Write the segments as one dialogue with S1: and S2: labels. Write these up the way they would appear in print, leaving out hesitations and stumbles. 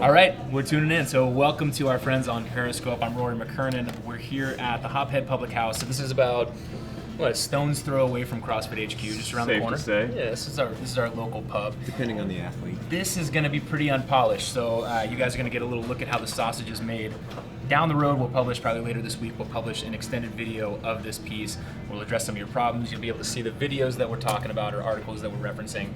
S1: All right, we're tuning in. So welcome to our friends on Periscope. I'm Rory McKernan. We're here at the Hophead Public House. So this is about, a stone's throw away from CrossFit HQ, just around the corner.
S2: Safe to say.
S1: Yeah, this is our local pub.
S3: Depending on the athlete.
S1: This is going to be pretty unpolished, so you guys are going to get a little look at how the sausage is made. Down the road, we'll publish, probably later this week, we'll publish an extended video of this piece. We'll address some of your problems. You'll be able to see the videos that we're talking about or articles that we're referencing.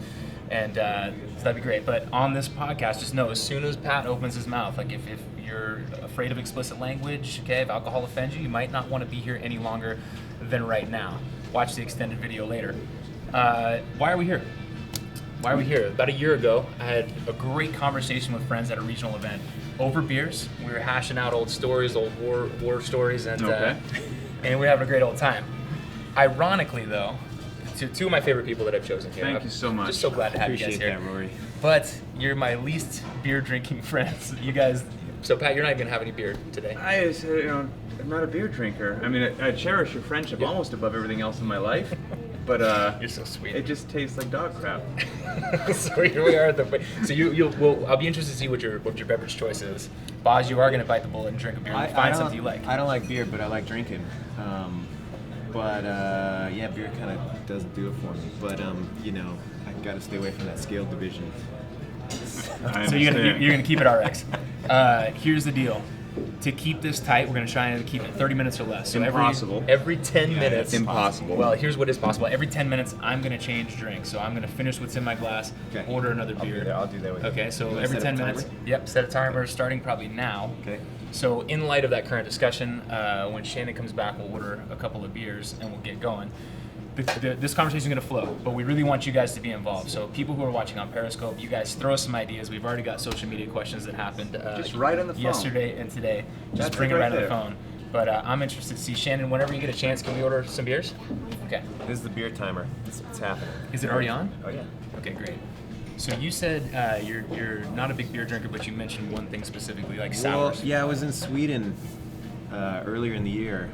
S1: And so that'd be great. But on this podcast, just know as soon as Pat opens his mouth, like if you're afraid of explicit language, okay, if alcohol offends you, you might not want to be here any longer than right now. Watch the extended video later. Why are we here? Why are we here? About a year ago, I had a great conversation with friends at a regional event over beers. We were hashing out old stories, old war stories, and we were having a great old time. Ironically, though, two of my favorite people that I've chosen here.
S2: Thank you so much.
S1: Just so glad to have you guys here.
S3: Appreciate that, Rory.
S1: But you're my least beer drinking friends. You guys. So Pat, you're not even gonna have any beer today.
S2: I'm not a beer drinker. I mean, I cherish your friendship almost above everything else in my life, but
S1: you're so sweet.
S2: it just tastes like dog crap.
S1: So here we are at the. So I'll be interested to see what your beverage choice is. Boz, you are gonna bite the bullet and drink a beer. Find something you like.
S3: I don't like beer, but I like drinking. Beer kind of doesn't do it for me. But I got to stay away from that scale division.
S1: So you're gonna keep it RX. Here's the deal. To keep this tight, we're going to try and keep it 30 minutes or less. So
S2: impossible.
S1: Every 10 minutes.
S2: Impossible.
S1: Well, here's what is possible. Every 10 minutes, I'm going to change drinks. So I'm going to finish what's in my glass, order another beer.
S3: I'll do that with you.
S1: Okay, so every 10 minutes. Yep, set a timer starting probably now.
S3: Okay.
S1: So in light of that current discussion, when Shannon comes back, we'll order a couple of beers and we'll get going. This conversation is going to flow, but we really want you guys to be involved. So people who are watching on Periscope, you guys throw us some ideas. We've already got social media questions that happened
S2: just right on the phone.
S1: Yesterday and today. Just bring it right on the phone. But I'm interested to see, Shannon, whenever you get a chance, can we order some beers? Okay.
S3: This is the beer timer. It's happening.
S1: Is it already on?
S3: Oh, yeah.
S1: Okay, great. So you said you're not a big beer drinker, but you mentioned one thing specifically, like sours.
S3: Well, yeah, I was in Sweden earlier in the year.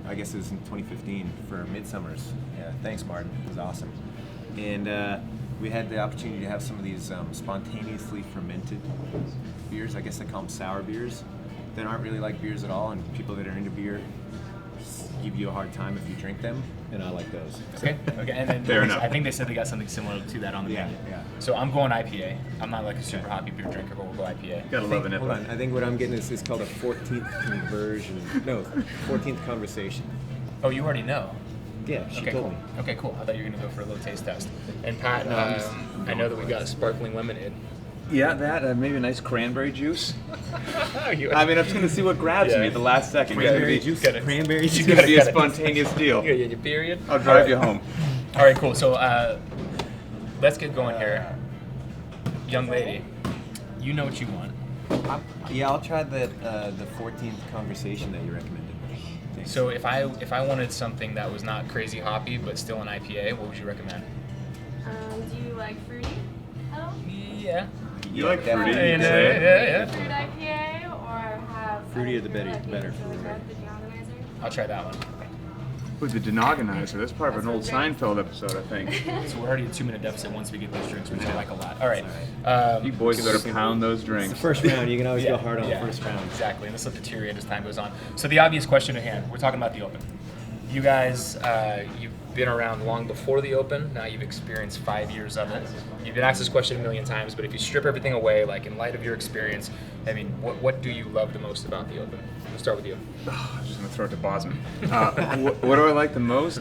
S3: I guess it was in 2015 for Midsummers. Yeah, thanks, Martin. It was awesome. And we had the opportunity to have some of these spontaneously fermented beers. I guess they call them sour beers. That aren't really like beers at all, and people that are into beer give you a hard time if you drink them, and I like those.
S1: Okay. And then
S2: Fair enough.
S1: I think they said they got something similar to that on the menu.
S3: Yeah.
S1: So I'm going IPA. I'm not like a super hoppy beer drinker, but we'll go IPA.
S2: Gotta love an
S3: Hold on. I think what I'm getting is called a 14th conversion. No, 14th conversation.
S1: Oh, you already know.
S3: Yeah, she
S1: Okay,
S3: told
S1: cool.
S3: me.
S1: Okay, cool. I thought you were gonna go for a little taste test. And Pat,
S3: I'm
S1: I know that we got a sparkling lemonade.
S2: Yeah, that maybe a nice cranberry juice. I'm
S1: You-
S2: just gonna see what grabs me at the last second.
S3: Cranberry
S2: It's
S3: juice.
S1: Got it.
S3: Cranberry juice.
S2: gonna be a
S1: Got it.
S2: spontaneous deal.
S1: You got your period.
S2: I'll drive you home.
S1: All right, cool. So let's get going here. Young lady, you know what you want.
S3: Yeah, I'll try the 14th conversation that you recommended. Thanks.
S1: So if I wanted something that was not crazy hoppy but still an IPA, what would you recommend?
S4: Do you like fruity at all?
S1: Yeah.
S2: You like
S3: definitely.
S2: fruity? You can
S1: Yeah,
S2: say.
S1: yeah.
S4: Fruit IPA or have
S3: Fruitier the better-
S4: like
S3: better.
S4: the dehydrator?
S1: I'll try that one.
S2: With the denogonizer, that's part of an old Seinfeld episode, I think.
S1: So we're already at a 2-minute deficit once we get these drinks, which I like a lot. All right.
S2: You boys better pound those
S3: It's
S2: drinks.
S3: the first round. You can always go hard on
S1: yeah,
S3: the first round.
S1: Exactly, and this will deteriorate as time goes on. So the obvious question at hand, we're talking about the Open. You guys, you've been around long before the Open. Now you've experienced 5 years of it. You've been asked this question a million times, but if you strip everything away, like in light of your experience, I mean, what do you love the most about the Open? We'll start with you.
S2: I'm just gonna throw it to Bosman. What do I like the most?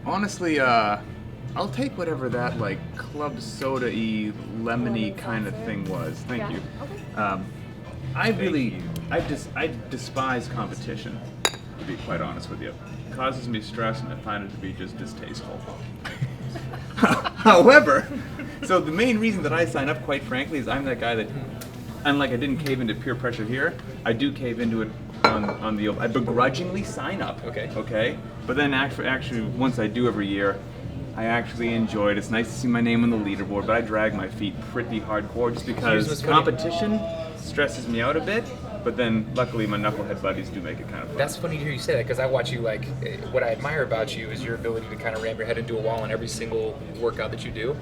S2: Honestly, I'll take whatever that like club soda-y, lemony kind of thing was. Thank you. I despise competition, to be quite honest with you. It causes me stress and I find it to be just distasteful. However, so the main reason that I sign up, quite frankly, is I'm that guy that, unlike I didn't cave into peer pressure here, I do cave into it on the Open. I begrudgingly sign up. Okay. But then actually, once I do every year, I actually enjoy it. It's nice to see my name on the leaderboard, but I drag my feet pretty hardcore just because
S1: what's funny.
S2: competition stresses me out a bit. But then, luckily, my knucklehead buddies do make it kind of fun.
S1: That's funny to hear you say that, because I watch you, like, what I admire about you is your ability to kind of ram your head into a wall in every single workout that you do.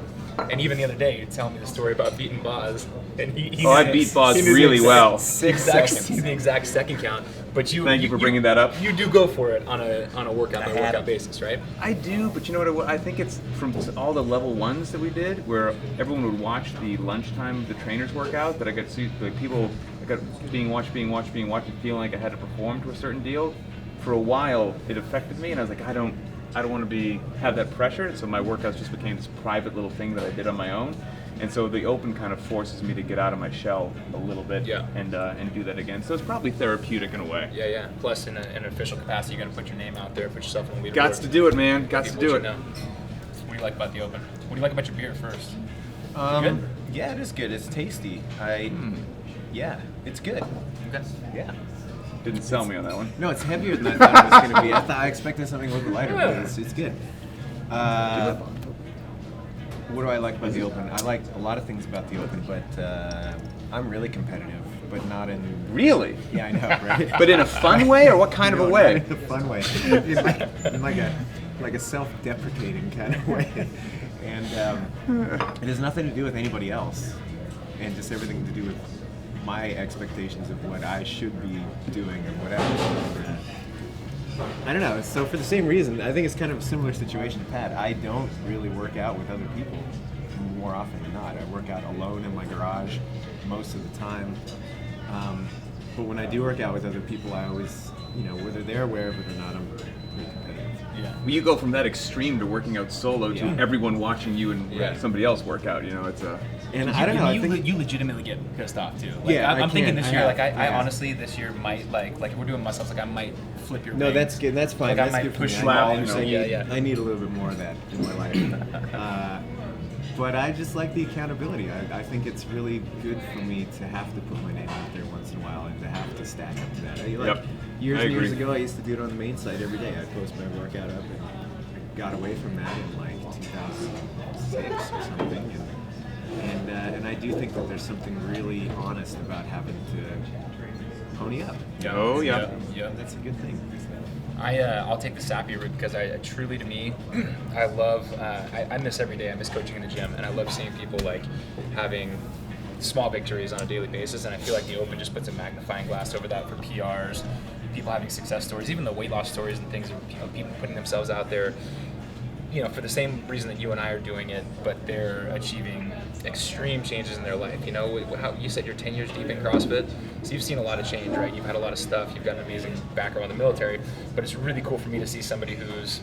S1: And even the other day, you tell me the story about beating Boz. And
S2: I beat Boz really well.
S3: 6 seconds.
S1: The exact second count. But
S2: Thank you for bringing that up.
S1: You do go for it on a workout by workout basis, right?
S2: I do, but you know what? I think it's from all the level 1s that we did, where everyone would watch the lunchtime, the trainers workout, that I got to see, like, people, I got being watched, feeling like I had to perform to a certain deal. For a while, it affected me, and I was like, I don't want to have that pressure, so my workouts just became this private little thing that I did on my own. And so the open kind of forces me to get out of my shell a little bit, and do that again. So it's probably therapeutic in a way.
S1: Yeah. Plus, in an official capacity, you're gonna put your name out there, put yourself on the leaderboard.
S2: Gots to do it, man. Gots to do it.
S1: Know. What do you like about the open? What do you like about your beer first?
S3: Good? Yeah, it is good. It's tasty. Yeah, it's good.
S1: Okay.
S3: Yeah.
S2: Didn't sell me on that one.
S3: No, it's heavier than I thought it was going to be. I expected something a little bit lighter, but it's good. What do I like about the Open? I like a lot of things about the Open, but I'm really competitive, but not in...
S2: Really?
S3: Yeah, I know, right?
S2: But in a fun way, or what kind of a way?
S3: Not in a fun way. In like a self-deprecating kind of way. And it has nothing to do with anybody else, and just everything to do with my expectations of what I should be doing or whatever. I don't know. So for the same reason, I think it's kind of a similar situation to Pat. I don't really work out with other people more often than not. I work out alone in my garage most of the time. But when I do work out with other people, I always, whether they're aware of it or not, I'm pretty competitive.
S2: Yeah. Well, you go from that extreme to working out solo to everyone watching you and somebody else work out. It's a...
S3: And I don't know. I think
S1: you legitimately get pissed off too. Like,
S3: yeah,
S1: I'm thinking this year. I honestly this year might like if we're doing muscle-ups, like I might flip your.
S3: No,
S1: wings.
S3: that's good. That's fine.
S1: Like
S3: that's
S1: I might
S3: good for
S1: push
S3: me.
S1: slap.
S3: I need a little bit more of that in my life. But I just like the accountability. I think it's really good for me to have to put my name out there once in a while and to have to stack up to that. Years and years ago, I used to do it on the main site every day. I'd post my workout up, and I got away from that in like 2006 or something. And I do think that there's something really honest about having to pony up.
S1: Yeah.
S3: That's a good thing.
S1: I'll take the sappy route because I truly, to me, I love. I miss every day. I miss coaching in the gym, and I love seeing people like having small victories on a daily basis. And I feel like the Open just puts a magnifying glass over that for PRs, people having success stories, even the weight loss stories and things of people putting themselves out there. For the same reason that you and I are doing it, but they're achieving extreme changes in their life. How you said you're 10 years deep in CrossFit, so you've seen a lot of change, right? You've had a lot of stuff. You've got an amazing background in the military, but it's really cool for me to see somebody who's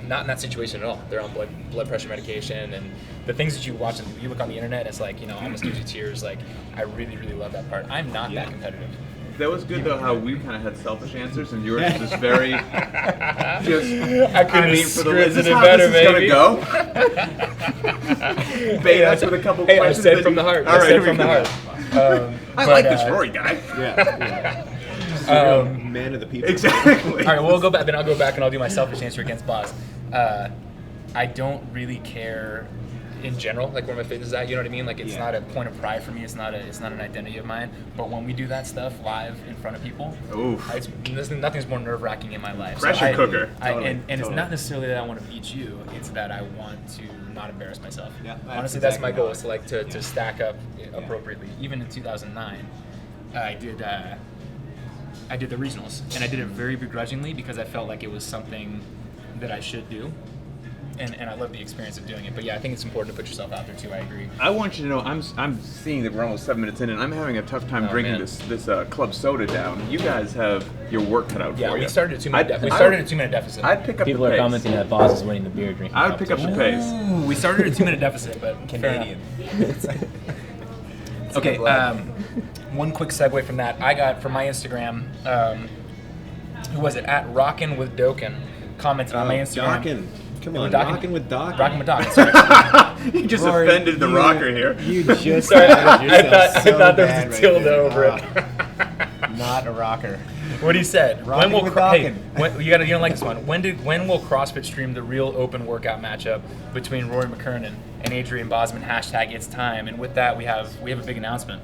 S1: not in that situation at all. They're on blood pressure medication, and the things that you watch and you look on the internet, it's like almost gives you tears. Like I really, really love that part. I'm not that competitive.
S2: That was good though, how we kind of had selfish answers, and yours was just very.
S1: I couldn't have scripted it
S2: better,
S1: maybe.
S2: Gonna go. Bait us with a couple questions.
S1: I said from the heart.
S2: All right,
S1: I said from the heart.
S2: I like this Rory guy.
S3: Man of the people.
S2: Exactly.
S1: All right, well, we'll go back. Then I'll go back and I'll do my selfish answer against Boz. I don't really care in general, like where my fitness is at. You know what I mean? Like it's not a point of pride for me. It's not an identity of mine. But when we do that stuff live in front of people, nothing's more nerve-wracking in my life.
S2: Pressure cooker.
S1: And it's not necessarily that I want to beat you. It's that I want to not embarrass myself.
S3: Yeah,
S1: honestly, that's my goal. Is to stack up appropriately. Even in 2009, I did the regionals, and I did it very begrudgingly because I felt like it was something that I should do. And I love the experience of doing it. But yeah, I think it's important to put yourself out there too. I agree.
S2: I want you to know, I'm seeing that we're almost 7 minutes in, and I'm having a tough time drinking this club soda down. You guys have your work cut out for you.
S1: Yeah, we started a 2-minute deficit.
S2: I'd pick up
S5: People
S2: the pace.
S5: are commenting that Boz is winning the beer drinking.
S2: I would pick up the pace.
S1: Ooh, we started a 2-minute deficit, but
S3: Canadian.
S1: Okay, one quick segue from that. I got from my Instagram, who was it? At Rockin' with Dokken commented on my Instagram.
S3: Dockin. Come on,
S1: Dockin.
S3: Rockin' with Dokken.
S1: Rockin' with Dokken, sorry.
S2: You just
S3: Rory,
S2: offended the rocker here.
S3: You just
S1: Sorry,
S3: added yourself
S1: I thought there was a tilde
S3: there.
S1: over it.
S5: Not a rocker.
S1: What he said.
S3: Rockin' with Dokken.
S1: You don't like this one. When will CrossFit stream the real open workout matchup between Rory McKernan and Adrian Bosman? #It's time. And with that, we have a big announcement.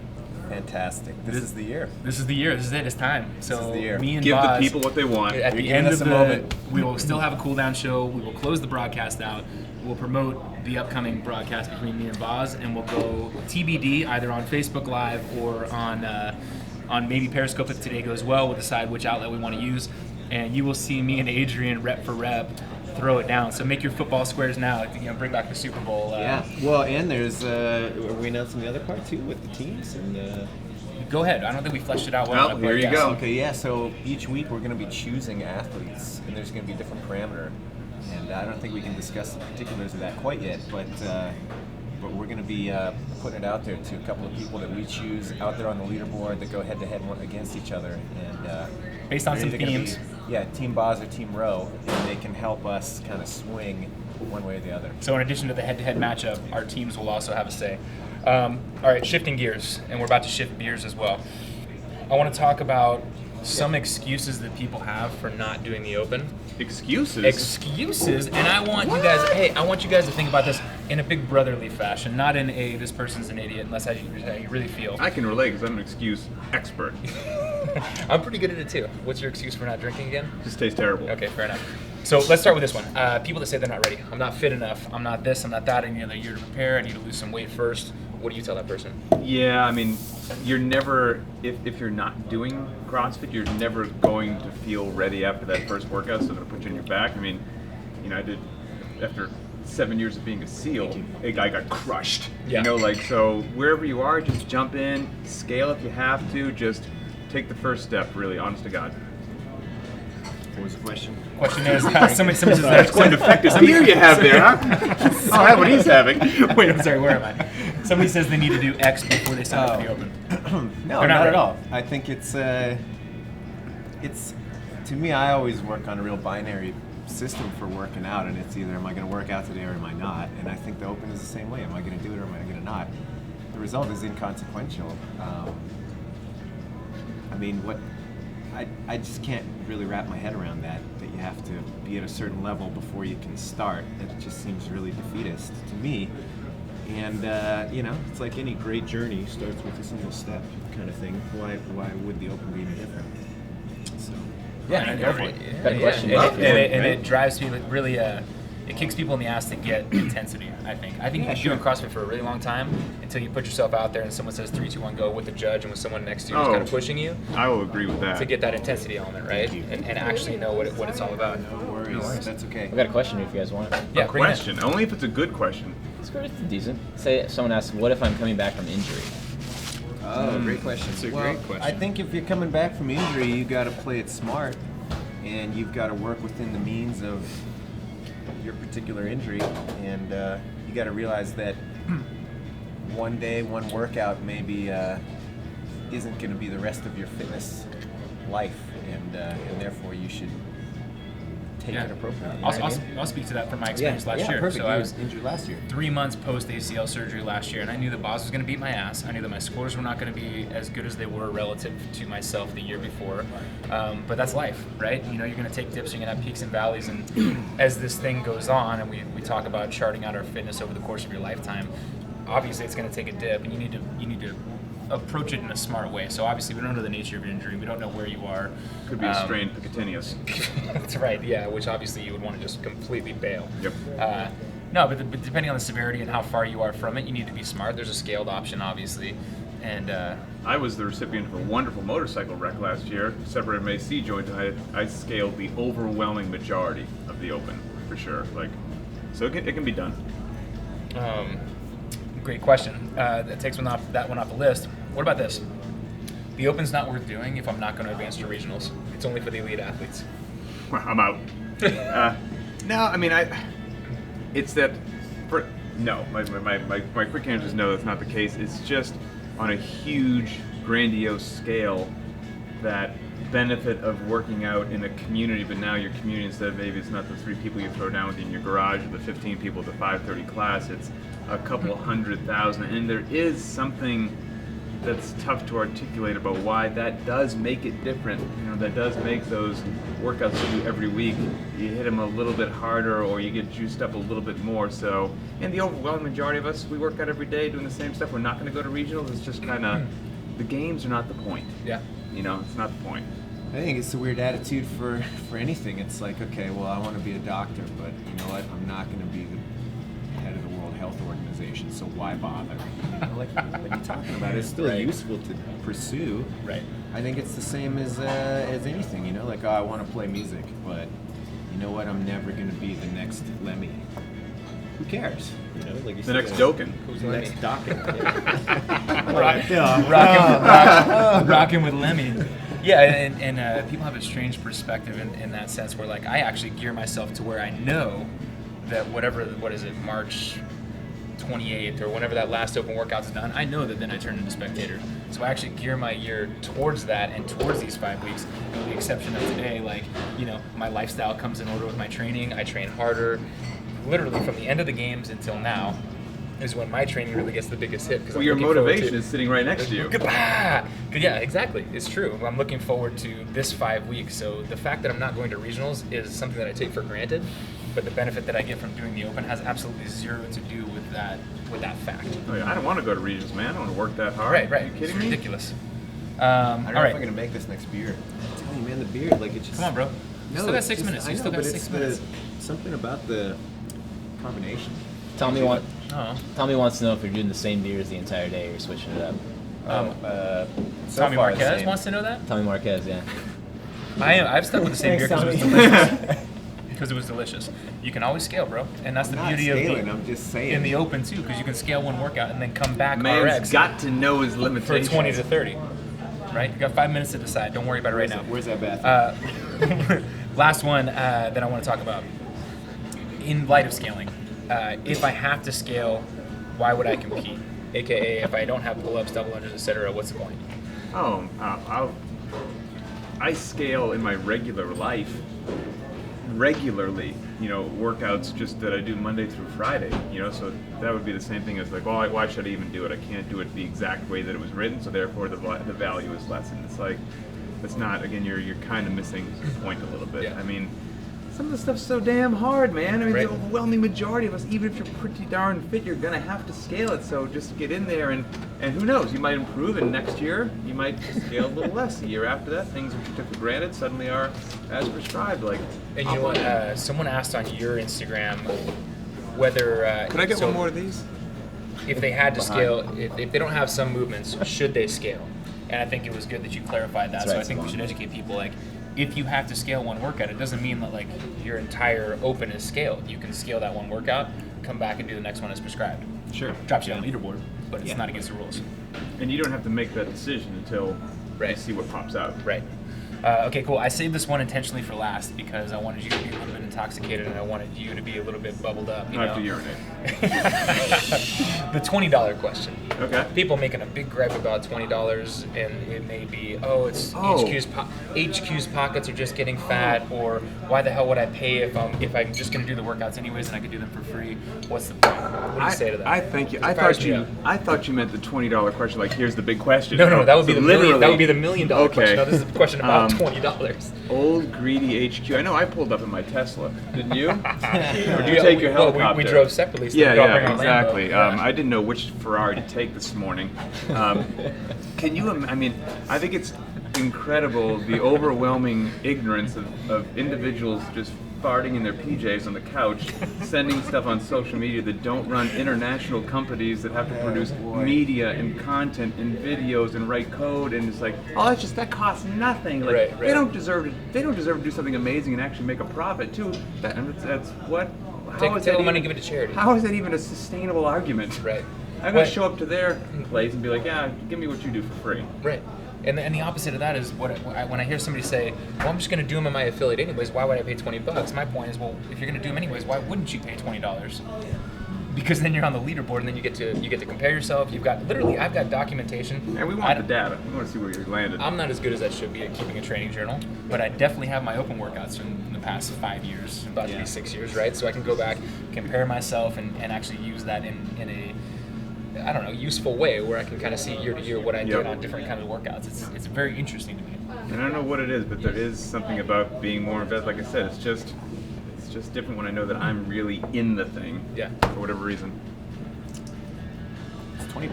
S3: Fantastic. This is the year.
S1: This is the year. This is it. It's time. So
S3: This is the year.
S1: me and
S2: Give the
S1: Boz,
S2: people what they want.
S1: at
S3: You're
S1: the
S3: giving
S1: end
S3: us
S1: of
S3: a
S1: the
S3: moment.
S1: we will still have a cool down show. We will close the broadcast out. We'll promote the upcoming broadcast between me and Boz, and we'll go TBD either on Facebook Live or on maybe Periscope if today goes well. We'll decide which outlet we want to use, and you will see me and Adrian rep for rep throw it down. So make your football squares now. Bring back the Super Bowl.
S3: Yeah. Well, and there's are we announcing the other part too with the teams and.
S1: Go ahead. I don't think we fleshed it out well.
S2: Well,
S1: enough,
S2: here
S1: but
S2: you
S1: yes.
S2: go.
S3: Okay, yeah, so each week we're going to be choosing athletes, and there's going to be a different parameter. And I don't think we can discuss the particulars of that quite yet, but we're going to be putting it out there to a couple of people that we choose out there on the leaderboard that go head-to-head against each other. And
S1: Based on
S3: they're
S1: some
S3: either gonna
S1: themes.
S3: Team Boz or Team Row, and they can help us kind of swing one way or the other.
S1: So in addition to the head-to-head matchup, our teams will also have a say. All right, shifting gears, and we're about to shift gears as well. I want to talk about some excuses that people have for not doing the open.
S2: Excuses?
S1: Excuses, and I want you guys. Hey, I want you guys to think about this in a big brotherly fashion, not in a this person's an idiot, unless you really feel.
S2: I can relate because I'm an excuse expert.
S1: I'm pretty good at it too. What's your excuse for not drinking again?
S2: Just tastes terrible.
S1: Okay, fair enough. So let's start with this one. People that say they're not ready. I'm not fit enough. I'm not this. I'm not that. I need another year to prepare. I need to lose some weight first. What do you tell that person?
S2: Yeah, I mean, you're never, if you're not doing CrossFit, you're never going to feel ready after that first workout, so it'll put you on your back. I mean, I did, after 7 years of being a SEAL, I got crushed.
S1: Yeah.
S2: So wherever you are, just jump in, scale if you have to, just take the first step, really, honest to God.
S3: What was the question?
S1: Question is, somebody says
S2: That's quite an effective beer you have there, huh? I'll have what he's having.
S1: Wait, I'm sorry, where am I? Somebody says they need to do X before they sign up for the open.
S3: No,
S1: They're not
S3: not at
S1: ready.
S3: all. I think it's to me, I always work on a real binary system for working out, and it's either am I going to work out today or am I not? And I think the open is the same way. Am I going to do it or am I going to not? The result is inconsequential. I mean, I just can't really wrap my head around that you have to be at a certain level before you can start. It just seems really defeatist to me. And it's like any great journey starts with a single step kind of thing. Why would the open be any different? So
S1: Yeah,
S5: and
S1: go for
S5: every-
S1: it.
S5: Good question.
S1: And it drives people really. It kicks people in the ass to get intensity. I think you can do CrossFit for a really long time until you put yourself out there and someone says 3, 2, 1, go with the judge and with someone next to you who's kind of pushing you
S2: I will agree with that.
S1: to get that intensity element, right? And actually know what it's all about.
S3: no worries. That's okay.
S5: I've got a question if you guys want it.
S1: Yeah, bring it in.
S2: Question, only if it's a good question.
S5: It's decent. Say someone asks, what if I'm coming back from injury?
S3: Oh, great question.
S2: That's a
S3: Well,
S2: great question.
S3: I think if you're coming back from injury, you got to play it smart, and you've got to work within the means of your particular injury, and you got to realize that one day, one workout maybe isn't going to be the rest of your fitness life, and therefore you should take it appropriately. You know what I mean?
S1: I'll speak to that from my experience last year.
S3: Perfect.
S1: So
S3: You
S1: I
S3: were
S1: was
S3: injured last year.
S1: 3 months post ACL surgery last year, and I knew that Boz was going to beat my ass. I knew that my scores were not going to be as good as they were relative to myself the year before. But that's life, right? You're going to take dips, you're going to have peaks and valleys, and as this thing goes on, and we talk about charting out our fitness over the course of your lifetime, obviously it's going to take a dip, and you need to approach it in a smart way. So obviously we don't know the nature of your injury, we don't know where you are.
S2: Could be a strained Picatinnius.
S1: That's right, yeah, which obviously you would want to just completely bail.
S2: Yep.
S1: No, but depending on the severity and how far you are from it, you need to be smart. There's a scaled option, obviously. And
S2: I was the recipient of a wonderful motorcycle wreck last year. Separated my C joint, and I scaled the overwhelming majority of the open, for sure. So it can be done.
S1: great question. That takes that one off the list. What about this? The Open's not worth doing if I'm not going to advance to regionals. It's only for the elite athletes.
S2: Well, I'm out. No, I mean, it's that. No, my quick answer is no. That's not the case. It's just on a huge, grandiose scale that benefit of working out in a community, but now your community, instead of maybe it's not the 3 people you throw down with in your garage or the 15 people at the 5:30 class, it's a couple 100,000, and there is something that's tough to articulate about why that does make it different. That does make those workouts you do every week, you hit them a little bit harder or you get juiced up a little bit more. So, and the overwhelming majority of us, we work out every day doing the same stuff. We're not going to go to regionals. It's just kind of, the games are not the point.
S1: Yeah.
S2: You know, it's not the point.
S3: I think it's a weird attitude for anything. It's like, okay, well, I want to be a doctor, but you know what? I'm not going to be the head of the World Health Organization, so why bother? You know, like what are you talking about? It's still
S1: Right.
S3: useful to pursue.
S1: Right.
S3: I think it's the same as anything. You know, like, oh, I want to play music, but you know what? I'm never going to be the next Lemmy. Who cares? You know, like
S2: The next Dokken.
S3: Who's the next Dokken?
S1: Rocking with Lemmy. Yeah, and people have a strange perspective in that sense where, like, I actually gear myself to where I know that what is it, March 28th or whenever that last open workout's done, I know that then I turn into spectator. So I actually gear my year towards that and towards these 5 weeks. With the exception of today, like, you know, my lifestyle comes in order with my training. I train harder. Literally from the end of the games until now is when my training really gets the biggest hit.
S2: Well, your motivation is sitting right next to you.
S1: Yeah, exactly. It's true. I'm looking forward to this 5 weeks. So the fact that I'm not going to regionals is something that I take for granted, but the benefit that I get from doing the open has absolutely zero to do with that fact.
S2: Oh, yeah, I don't want to go to regions, man. I don't want to work that hard.
S1: Right.
S2: Are you kidding
S1: It's
S2: me?
S1: ridiculous.
S3: I don't know
S1: all
S3: if
S1: right.
S3: I'm gonna make this next beer. I'm telling you, man, the beer, like, it's just.
S1: Come on, bro. You still got
S3: it's
S1: 6
S3: just-
S1: minutes.
S3: I
S1: You
S3: know,
S1: still got
S3: but
S1: 6
S3: it's
S1: minutes.
S3: something about the carbonation.
S5: Tommy
S1: Oh.
S5: Tommy wants to know if you're doing the same beers the entire day or you're switching it up.
S3: So
S1: Tommy
S3: far the
S1: Marquez
S3: same.
S1: wants to know that?
S5: Tommy Marquez, yeah.
S1: I've stuck with the same beer
S3: Thanks,
S1: because it was
S3: Tommy.
S1: delicious. Because it was delicious. You can always scale, bro, and that's the
S3: Not
S1: beauty
S3: scaling,
S1: of
S3: I'm just saying.
S1: in the open too, because you can scale one workout and then come back
S2: Man's
S1: RX
S2: got to know his
S1: for
S2: limitations.
S1: 20 to 30. Right? You got 5 minutes to decide. Don't worry about it right now.
S3: Where's that bathroom?
S1: Last one that I want to talk about. In light of scaling, if I have to scale, why would I compete? AKA, if I don't have pull-ups, double unders, etc., what's the point?
S2: Oh, I scale in my regular life regularly, you know, workouts just that I do Monday through Friday, you know, so that would be the same thing as like, well, why should I even do it? I can't do it the exact way that it was written, so therefore the value is lessened. It's like, it's not, again, you're kind of missing the point a little bit.
S1: Yeah.
S2: I mean, some of the stuff's so damn hard, man. I mean,
S1: Right.
S2: the overwhelming majority of us, even if you're pretty darn fit, you're gonna have to scale it. So just get in there, and who knows? You might improve, and next year you might scale a little less. The year after that, things which you took for granted suddenly are as prescribed. Like,
S1: And you know what? Someone asked on your Instagram whether
S2: could I get
S1: so
S2: one more of these?
S1: if they had to scale, if they don't have some movements, should they scale? And I think it was good that you clarified that.
S5: That's
S1: So
S5: right.
S1: I think we should educate people. Like, if you have to scale one workout, it doesn't mean that like your entire open is scaled. You can scale that one workout, come back and do the next one as prescribed.
S3: Sure.
S1: Drops you on the leaderboard, but it's
S3: Yeah.
S1: not against the rules.
S2: And you don't have to make that decision until you
S1: Right.
S2: see what pops out.
S1: Right. Okay, cool. I saved this one intentionally for last because I wanted you to be a little bit intoxicated and I wanted you to be a little bit bubbled up. You
S2: I have to
S1: know?
S2: urinate.
S1: The $20 question.
S2: Okay.
S1: People making a big gripe about $20, and it may be, it's
S2: Oh.
S1: HQ's pockets are just getting fat, or why the hell would I pay if I'm just going to do the workouts anyways and I could do them for free? What's the point? What do you say to that?
S2: I thank you.
S1: It fires me up.
S2: I thought you meant the $20 question. Like, here's the big question.
S1: No, that would be
S2: So
S1: the million. That
S2: literally-
S1: would be the $1 million question.
S2: Okay.
S1: No, this is a question about
S2: $20.
S1: $20.
S2: Old greedy HQ. I know I pulled up in my Tesla. Didn't you? Or did you
S1: Yeah,
S2: take your
S1: well,
S2: helicopter?
S1: we drove separately. So
S2: Yeah,
S1: we all bring our
S2: exactly.
S1: Lambo. Yeah.
S2: I didn't know which Ferrari to take this morning. Can you? I mean, I think it's incredible the overwhelming ignorance of individuals just farting in their PJs on the couch, sending stuff on social media that don't run international companies that have to produce media and content and videos and write code, and it's like, that costs nothing. Like,
S1: Right.
S2: they don't deserve to. They don't deserve to do something amazing and actually make a profit too. That's what. How is
S1: Take
S2: that
S1: the money,
S2: even-
S1: give it to charity.
S2: How is that even a sustainable argument?
S1: Right.
S2: I'm gonna
S1: What-
S2: show up to their place and be like, yeah, give me what you do for free.
S1: Right. And the opposite of that is when I hear somebody say, well, I'm just going to do them in my affiliate anyways, why would I pay $20? My point is, well, if you're going to do them anyways, why wouldn't you pay $20? Because then you're on the leaderboard and then you get to compare yourself. I've got documentation.
S2: And we want the data. We want to see where you landed.
S1: I'm not as good as I should be at keeping a training journal, but I definitely have my open workouts from the past 5 years, about to be 6 years, right? So I can go back, compare myself, and actually use that in a useful way where I can kind of see year to year what I did on different kinds of workouts. It's very interesting to me.
S2: And I don't know what it is, but there is something about being more invested. Like I said, it's just different when I know that I'm really in the thing.
S1: Yeah.
S2: For whatever reason.
S3: It's $20.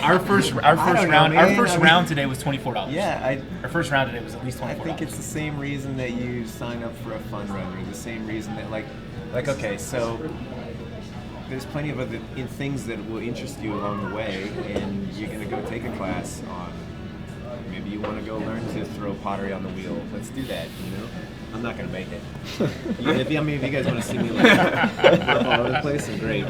S1: Our first
S3: I don't know,
S1: round,
S3: man. I mean-
S1: round today was $24.
S3: Yeah,
S1: Our first round today was at least $24.
S3: I think it's the same reason that you sign up for a fun run, or the same reason that like okay, so there's plenty of other things that will interest you along the way, and you're gonna go take a class on. Maybe you want to go learn to throw pottery on the wheel. Let's do that. You know, I'm not gonna make it. If you guys want to see me like jump all over the place, then great.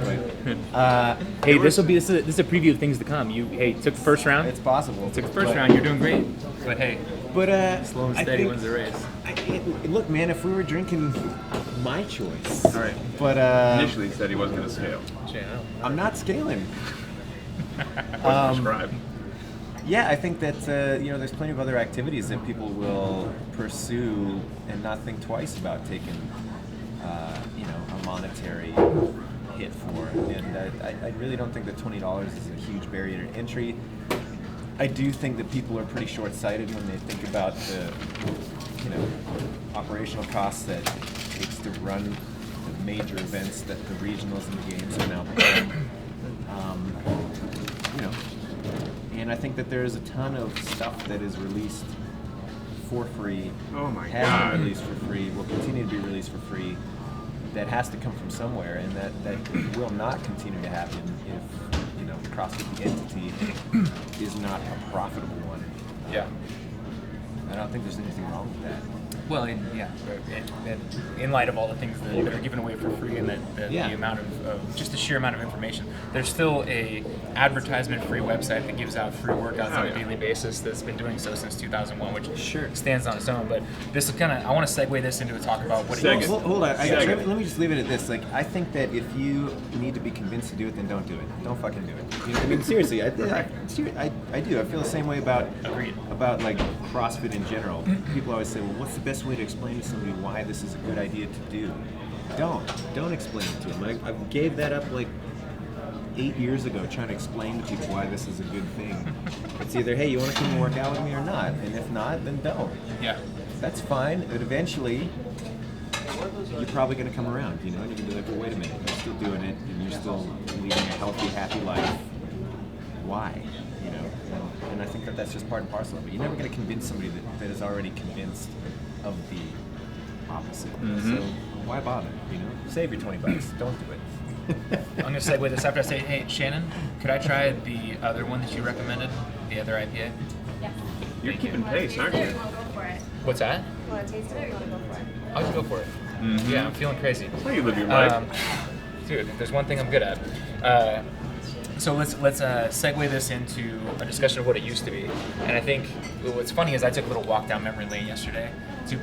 S3: But
S1: Hey, this is a preview of things to come. You took the first round.
S3: it's possible.
S1: Took the first round. You're doing great. But hey,
S3: Slow
S1: and steady wins the race.
S3: Look, man, if we were drinking my choice.
S2: All right.
S3: But
S2: Initially, he said he wasn't going to scale.
S3: I'm not scaling.
S2: Wasn't prescribed.
S3: Yeah, I think that there's plenty of other activities that people will pursue and not think twice about taking a monetary hit for. And I really don't think that $20 is a huge barrier to entry. I do think that people are pretty short-sighted when they think about the operational costs that it takes to run the major events that the regionals and the games are now playing. And I think that there is a ton of stuff that is released for free.
S2: Oh my
S3: has
S2: God.
S3: been released for free, will continue to be released for free, that has to come from somewhere, and that will not continue to happen if CrossFit the entity is not a profitable one.
S1: Yeah.
S3: I don't think there's anything wrong with that.
S1: Well, in light of all the things that are given away for free, and the amount of just the sheer amount of information, there's still a advertisement-free website that gives out free workouts on a daily basis that's been doing so since 2001, which stands on its own. But this is I want to segue this into a talk about what it is.
S3: Hold on, let me just leave it at this. Like, I think that if you need to be convinced to do it, then don't do it. Don't fucking do it. You know, I mean, seriously, I do. I feel the same way about like CrossFit in general. People always say, well, what's the best way to explain to somebody why this is a good idea to do? Don't explain it to them. I gave that up like 8 years ago, trying to explain to people why this is a good thing. It's either, hey, you want to come and work out with me or not, and if not, then don't.
S1: Yeah.
S3: That's fine, but eventually you're probably going to come around, and you're going to be like, well, wait a minute, you're still doing it, and you're still leading a healthy, happy life. Why? And I think that that's just part and parcel of it. You're never going to convince somebody that is already convinced of the opposite.
S2: Mm-hmm.
S3: So why bother? Save your $20. Don't do it.
S1: I'm going to segue this after I say, hey, Shannon, could I try the other one that you recommended, the other IPA?
S4: Yes.
S2: You're keeping pace, aren't
S4: Taste it or
S2: you?
S4: you want to go for it?
S1: What's that?
S4: You want to taste it or you want to go for it?
S1: I'll just go for it.
S2: Mm-hmm.
S1: Yeah, I'm feeling crazy.
S2: That's how you live your life.
S1: Dude, there's one thing I'm good at. So let's segue this into a discussion of what it used to be. And I think what's funny is I took a little walk down memory lane yesterday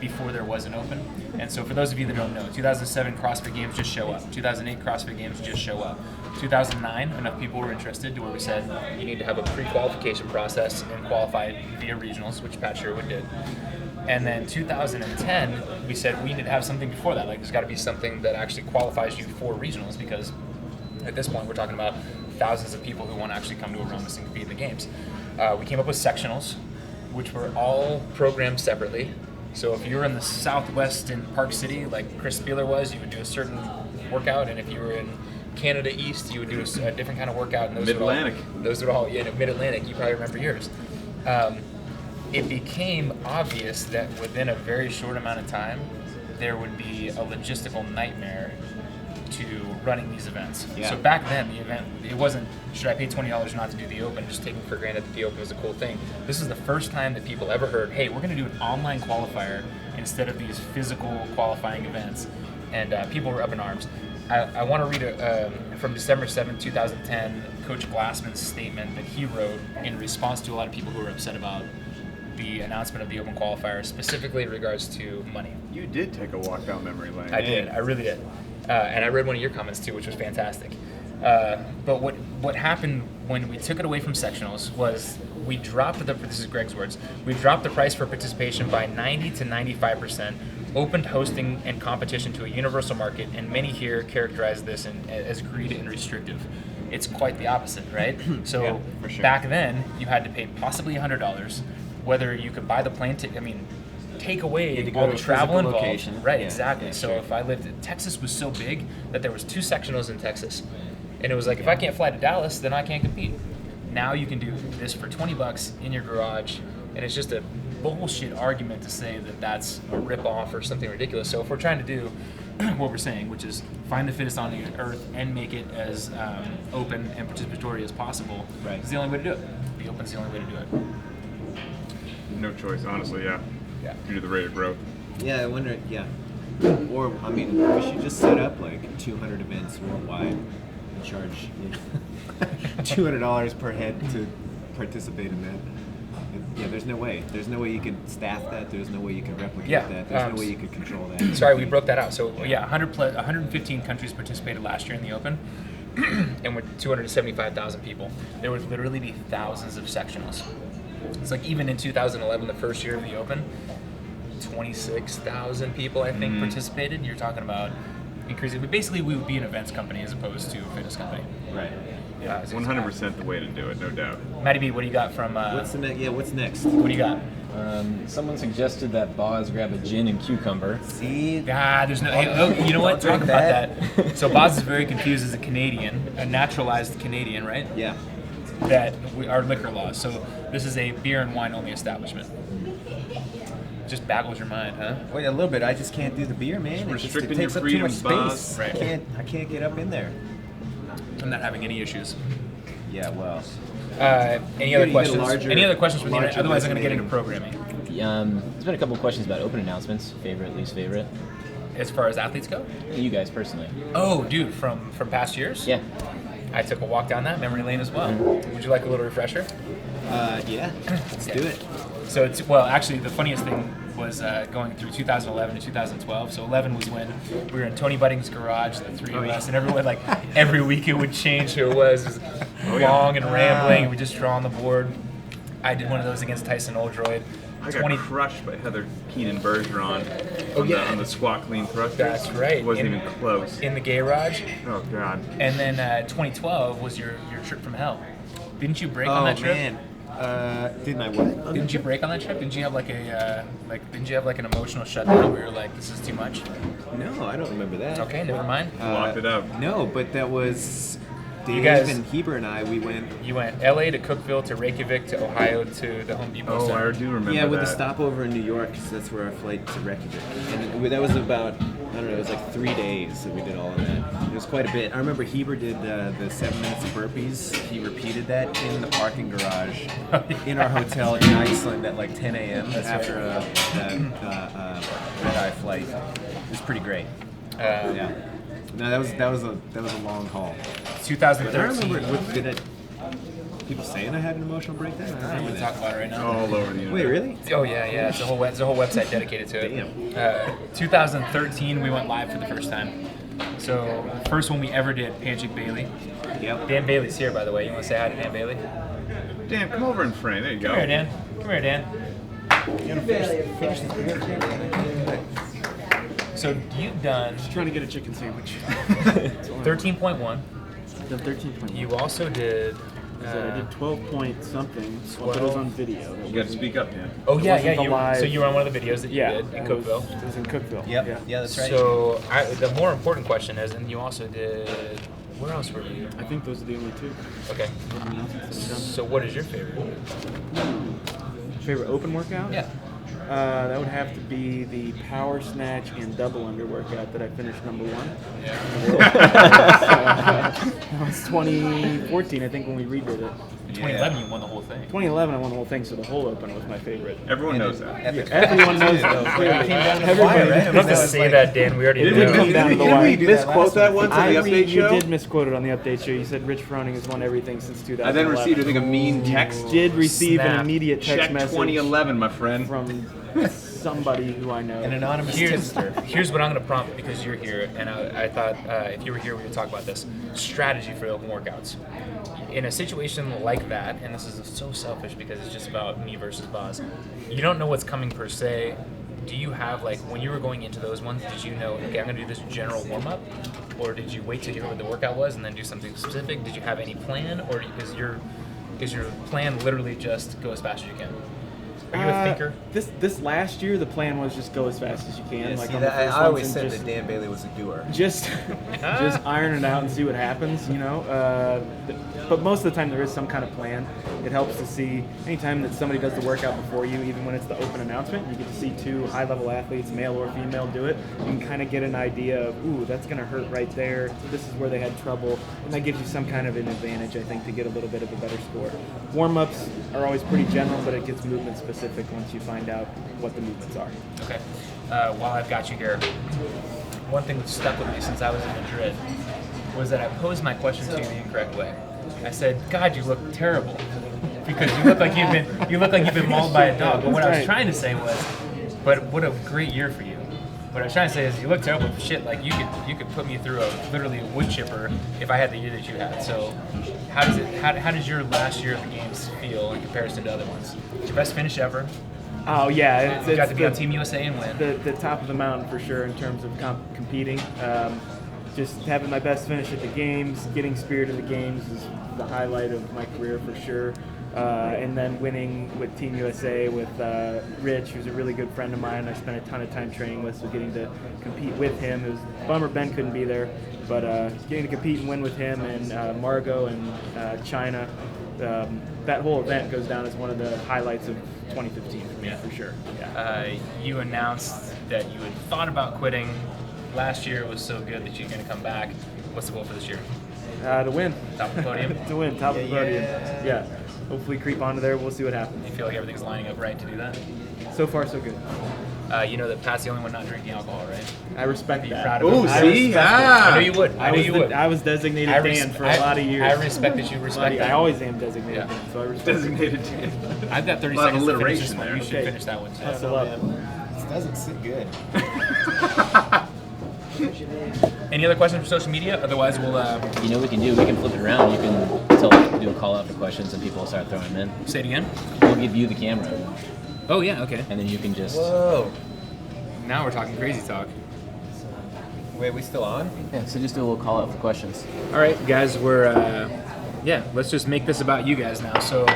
S1: before there was an open. And so for those of you that don't know, 2007 CrossFit Games just show up. 2008 CrossFit Games just show up. 2009, enough people were interested to where we said you need to have a pre-qualification process and qualify via regionals, which Pat Sherwood did. And then 2010, we said we need to have something before that. Like, there's got to be something that actually qualifies you for regionals, because at this point we're talking about thousands of people who want to actually come to Aromas and compete in the games. We came up with sectionals, which were all programmed separately. So if you were in the Southwest in Park City, like Chris Spieler was, you would do a certain workout, and if you were in Canada East, you would do a different kind of workout. And
S2: Mid-Atlantic.
S1: Those would all, Mid-Atlantic, you probably remember yours. It became obvious that within a very short amount of time, there would be a logistical nightmare to running these events.
S3: Yeah.
S1: So back then, the event, it wasn't, should I pay $20 not to do the open, just taking for granted that the open was a cool thing. This is the first time that people ever heard, hey, we're going to do an online qualifier instead of these physical qualifying events. And people were up in arms. I want to read from December 7, 2010, Coach Glassman's statement that he wrote in response to a lot of people who were upset about the announcement of the open qualifier, specifically in regards to money.
S2: You did take a walk down memory lane.
S1: I did. I really did. And I read one of your comments too, which was fantastic. But what happened when we took it away from sectionals was we dropped this is Greg's words, we dropped the price for participation by 90 to 95%, opened hosting and competition to a universal market, and many here characterize this as greedy and restrictive. It's quite the opposite, right? So
S3: Yeah, for sure.
S1: back then, you had to pay possibly $100, whether you could buy the plane ticket, take away
S3: You had to go
S1: all
S3: to
S1: the
S3: a
S1: travel
S3: physical
S1: involved.
S3: location.
S1: Right,
S3: Yeah,
S1: exactly.
S3: yeah,
S1: So
S3: sure.
S1: if I lived in Texas, was so big that there was 2 sectionals in Texas, and it was like, if I can't fly to Dallas, then I can't compete. Now you can do this for $20 in your garage, and it's just a bullshit argument to say that that's a rip-off or something ridiculous. So if we're trying to do what we're saying, which is find the fittest on earth and make it as open and participatory as possible,
S3: Right.
S1: it's the only way to do it. Be open is the only way to do it.
S2: No choice, honestly. Yeah.
S1: Yeah.
S2: Due to the rate of growth.
S3: Yeah, I wonder. Yeah. Or I mean, we should just set up like 200 events worldwide and charge $200 per head to participate in that. Yeah, there's no way. There's no way you can staff that. There's no way you can replicate
S1: Yeah,
S3: that. There's no way you can control that.
S1: Sorry, we broke that out. So yeah, 115 countries participated last year in the Open, and with 275,000 people. There would literally be thousands of sectionals. It's like even in 2011, the first year of the Open, 26,000 people I think participated. You're talking about increasing. But basically, we would be an events company as opposed to a fitness company.
S3: Right.
S1: Yeah,
S2: 100% the way to do it, no doubt.
S1: Matty B, what do you got from?
S3: What's the next? Yeah, what's next?
S1: What do you got?
S5: Someone suggested that Boz grab a gin and cucumber.
S3: See?
S1: There's no. Hey, oh, you know what?
S3: Don't
S1: Talk
S3: drink
S1: about that. So Boz is very confused as a Canadian, a naturalized Canadian, right?
S3: Yeah.
S1: That our liquor laws. So this is a beer and wine only establishment. Just baggles your mind, huh?
S3: Wait a little bit. I just can't do the beer, man. It
S2: restricting
S3: takes
S2: your
S3: up too much
S2: freedoms, Boz.
S3: space.
S1: Right.
S3: I can't get up in there.
S1: I'm not having any issues.
S3: Yeah, well.
S1: Any other
S3: You get a
S1: questions?
S3: larger-
S1: Any other questions from the internet?
S3: larger
S1: Otherwise, I'm going to get into
S3: resume.
S1: programming.
S5: There's been a couple of questions about open announcements. Favorite, least favorite.
S1: As far as athletes go?
S5: You guys personally.
S1: Oh, dude, from past years?
S5: Yeah.
S1: I took a walk down that memory lane as well. Would you like a little refresher?
S3: Yeah. Let's do it.
S1: So it's, well, actually, the funniest thing was going through 2011 to 2012. So 11 was when we were in Tony Budding's garage, the three of us, and everyone, like, every week it would change who it was. It was long and rambling, and we just draw on the board. I did one of those against Tyson Oldroyd.
S2: I got crushed by Heather Keenan Bergeron on the squat clean thrusters.
S1: That's right.
S2: Wasn't even close.
S1: In the garage.
S2: Oh, God.
S1: And then 2012 was your trip from hell. Didn't you break on that trip?
S3: Man. Didn't I what?
S1: Didn't you break on that trip? Didn't you have like didn't you have like an emotional shutdown where you're like, this is too much?
S3: No, I don't remember that.
S1: Okay, never mind.
S2: Locked it up.
S3: No, but that was Dave
S1: guys-
S3: and Heber and I. We went.
S1: You went LA to Cookeville to Reykjavik to Ohio to the Home Depot
S2: Oh,
S1: Center.
S2: I do remember
S3: Yeah, with
S2: that.
S3: a stopover in New York, 'cause that's where our flight to Reykjavik. And that was about, I don't know, it was like 3 days that we did all of that. It was quite a bit. I remember Heber did the 7 minutes of burpees. He repeated that in the parking garage in our hotel in Iceland at like 10 a.m. after a red-eye flight. It was pretty great. Yeah. No, that was a long haul. I
S1: 2013.
S3: remember. People saying I had an emotional breakdown? I don't
S1: I'm
S3: remember
S1: gonna talk
S3: that.
S1: about it right now.
S2: All over the internet.
S3: Wait, really?
S1: Oh yeah. It's a whole website dedicated to it.
S3: Damn.
S1: 2013, we went live for the first time. So the first one we ever did, Patrick Bailey.
S3: Yep.
S1: Dan Bailey's here, by the way. You want to say hi to Dan Bailey?
S2: Dan, come over and frame. There you go.
S1: Come here, Dan. Come here, Dan.
S3: Finish this beer.
S1: So you've done
S6: Trying to get a chicken sandwich.
S1: 13.1.
S6: Done 13.1.
S1: You also did.
S6: I did 12 point something. Well, it was on video.
S2: You got to speak up, Dan.
S1: Oh yeah,
S6: wasn't
S1: yeah.
S6: the live-
S1: So you were on one of the videos that you
S6: Yeah,
S1: did in
S6: it was-
S1: Cookeville.
S6: It was in Cookeville.
S3: Yep. Yeah, that's right.
S1: So the more important question is, and you also did. Where else were you?
S6: I think those are the only two.
S1: Okay.
S6: Nothing else that's been
S1: So what is your favorite?
S6: done. Favorite open workout?
S1: Yeah.
S6: That would have to be the power snatch and double under workout that I finished number 1. That was 2014, I think, when we redid it.
S1: In 2011, you won the whole thing.
S6: 2011, I won the whole thing, so the whole open was my favorite.
S2: Everyone knows that.
S6: Everyone knows that. Clearly.
S3: Wire, right?
S1: You don't have to say that, Dan. We already
S6: It did
S1: know.
S6: come down to the
S2: Didn't we
S6: wire.
S2: misquote that once on the update
S6: You
S2: show?
S6: did misquote it on the update show. You said Rich Froning has won everything since 2011.
S2: I then received, I think, a mean text.
S6: Did receive
S1: Snap.
S6: an immediate text
S2: Check
S6: message
S2: 2011, my friend.
S6: from somebody who I know.
S3: An anonymous
S1: Here's
S3: tipster.
S1: what I'm going to prompt because you're here, and I thought if you were here, we would talk about this strategy for open workouts. In a situation like that, and this is so selfish because it's just about me versus Boz, you don't know what's coming per se. Do you have, like, when you were going into those ones, did you know, okay, I'm going to do this general warm-up? Or did you wait to hear what the workout was and then do something specific? Did you have any plan? Or is your plan literally just go as fast as you can? Are you a thinker?
S6: This last year, the plan was just go as fast as you can.
S3: Yeah,
S6: like
S3: see,
S6: on the
S3: I
S6: first
S3: always
S6: ones,
S3: said
S6: and
S3: that Dan Bailey was a doer.
S6: just iron it out and see what happens, you know. But most of the time there is some kind of plan. It helps to see anytime that somebody does the workout before you, even when it's the open announcement, you get to see two high-level athletes, male or female, do it. You can kind of get an idea of, ooh, that's going to hurt right there. This is where they had trouble, and that gives you some kind of an advantage, I think, to get a little bit of a better score. Warm-ups are always pretty general, but it gets movement specific once you find out what the movements are.
S1: Okay. While I've got you here, one thing that stuck with me since I was in Madrid was that I posed my question to you the incorrect way. I said, "God, you look terrible," because you look like you've been mauled by a dog. But what I was trying to say was, "But what a great year for you." What I was trying to say is, you look terrible. Shit, like you could put me through literally a wood chipper if I had the year that you had. So, how does your last year of the games feel in comparison to other ones? It's your best finish ever.
S6: Oh yeah,
S1: You got to be on Team USA and win.
S6: the top of the mountain for sure in terms of competing. Just having my best finish at the games, getting spirit of the games is the highlight of my career for sure. And then winning with Team USA with Rich, who's a really good friend of mine. I spent a ton of time training with, so getting to compete with him. It was a bummer Ben couldn't be there, but getting to compete and win with him and Margot and China, that whole event goes down as one of the highlights of 2015 for me, for sure. Yeah.
S1: You announced that you had thought about quitting. Last year was so good that you're going to come back. What's the goal for this year?
S6: To win.
S1: Top of the podium?
S6: To win, top of the podium. Yeah. Hopefully creep onto there. We'll see what happens.
S1: You feel like everything's lining up right to do that?
S6: So far, so good.
S1: You know that Pat's the only one not drinking alcohol, right?
S6: I respect
S1: Are you
S6: that.
S1: proud of
S2: Oh,
S1: him?
S2: see?
S1: I know you would. I know you would.
S6: I was designated Dan for a lot of years.
S1: I respect that you respect that.
S6: I always am designated
S1: Yeah.
S6: Dan, so I respect
S2: Designated Dan.
S1: I've got 30
S2: A lot of
S1: seconds to finish this
S2: alliteration
S1: one.
S2: there.
S1: You should
S6: Okay.
S1: finish that one too.
S6: Hustle up.
S3: This doesn't sit good.
S1: Any other questions for social media? Otherwise, we'll
S5: You know what we can do? We can flip it around. You can do a call out for questions and people will start throwing them in.
S1: say it again.
S5: We'll give you the camera
S1: Oh, yeah, okay.
S5: and then you can just.
S3: Whoa.
S1: Now we're talking crazy talk.
S3: Wait, we still on?
S5: Yeah, so just do a little call out for questions.
S1: All right, guys, let's just make this about you guys now. So,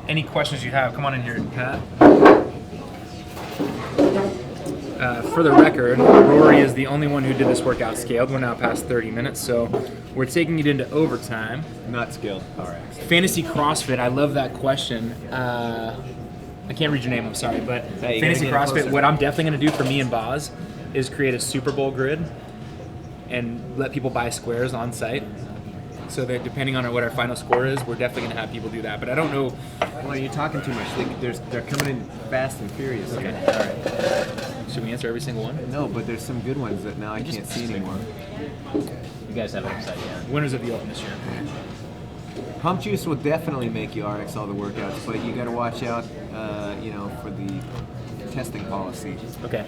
S1: any questions you have, come on in here, Pat. For the record, Rory is the only one who did this workout scaled. We're now past 30 minutes, so we're taking it into overtime.
S3: Not skilled. All right.
S1: Fantasy CrossFit, I love that question. I can't read your name, I'm sorry, but
S3: Hey, you
S1: Fantasy
S3: gotta get
S1: CrossFit,
S3: closer.
S1: what I'm definitely going to do for me and Boz is create a Super Bowl grid and let people buy squares on site. So that depending on what our final score is, we're definitely going to have people do that. But I don't know.
S3: Well, you're talking too much. They're coming in fast and furious.
S1: Okay.
S3: All right.
S1: Should we answer every single one?
S3: No, but there's some good ones that now I can't see anymore.
S5: You guys have it upside down.
S1: Winners of the Open this year.
S3: Pump juice will definitely make you RX all the workouts, but you got to watch out, for the testing policy.
S1: Okay.